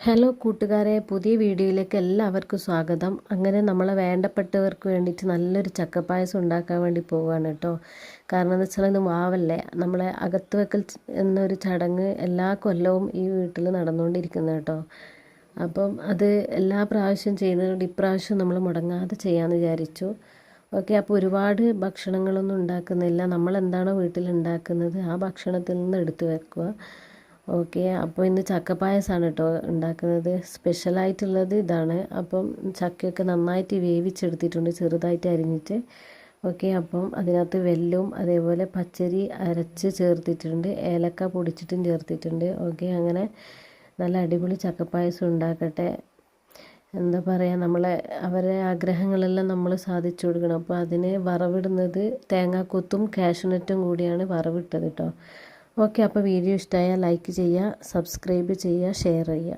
Hello കൂട്ടുകാരെ, പുതിയ വീഡിയോയിലേക്ക് എല്ലാവർക്കും സ്വാഗതം. അങ്ങനെ നമ്മളെ വേണ്ടപ്പെട്ടവർക്ക് വേണ്ടിയിട്ട് നല്ലൊരു ചക്കപ്പായസം ഉണ്ടാക്കാൻ വേണ്ടി പോവുകയാണ് കേട്ടോ. കാരണം എന്ന് വെച്ചാൽ ഇത് മാവല്ലേ, നമ്മളെ അകത്ത് വെക്കൽ എന്നൊരു ചടങ്ങ് എല്ലാ കൊല്ലവും ഈ വീട്ടിൽ നടന്നുകൊണ്ടിരിക്കുന്നത് കേട്ടോ. അപ്പം അത് എല്ലാ പ്രാവശ്യം ചെയ്യുന്നതുകൊണ്ട് ഇപ്രാവശ്യം നമ്മൾ മുടങ്ങാതെ ചെയ്യാമെന്ന് വിചാരിച്ചു. ഓക്കെ, അപ്പോൾ ഒരുപാട് ഭക്ഷണങ്ങളൊന്നും ഉണ്ടാക്കുന്നില്ല. നമ്മളെന്താണോ വീട്ടിൽ ഉണ്ടാക്കുന്നത് ആ ഭക്ഷണത്തിൽ നിന്ന് എടുത്തു വെക്കുക. ഓക്കെ, അപ്പോൾ ഇന്ന് ചക്കപ്പായസമാണ് കേട്ടോ ഉണ്ടാക്കുന്നത്. സ്പെഷ്യലായിട്ടുള്ളത് ഇതാണ്. അപ്പം ചക്കയൊക്കെ നന്നായിട്ട് വേവിച്ചെടുത്തിട്ടുണ്ട്, ചെറുതായിട്ട് അരിഞ്ഞിട്ട്. ഓക്കെ, അപ്പം അതിനകത്ത് വെല്ലവും അതേപോലെ പച്ചരി അരച്ച് ചേർത്തിട്ടുണ്ട്, ഏലക്ക പൊടിച്ചിട്ടും ചേർത്തിട്ടുണ്ട്. ഓക്കെ, അങ്ങനെ നല്ല അടിപൊളി ചക്കപ്പായസം ഉണ്ടാക്കട്ടെ. എന്താ പറയുക, അവരെ ആഗ്രഹങ്ങളെല്ലാം നമ്മൾ സാധിച്ചു കൊടുക്കണം. അപ്പോൾ അതിന് വറവിടുന്നത് തേങ്ങാക്കൊത്തും കാഷ്യൂനട്ടും കൂടിയാണ് വറവിട്ടത് കേട്ടോ. ഓക്കെ, അപ്പോൾ വീഡിയോ ഇഷ്ടമായാൽ ലൈക്ക് ചെയ്യുക, സബ്സ്ക്രൈബ് ചെയ്യുക, ഷെയർ ചെയ്യുക.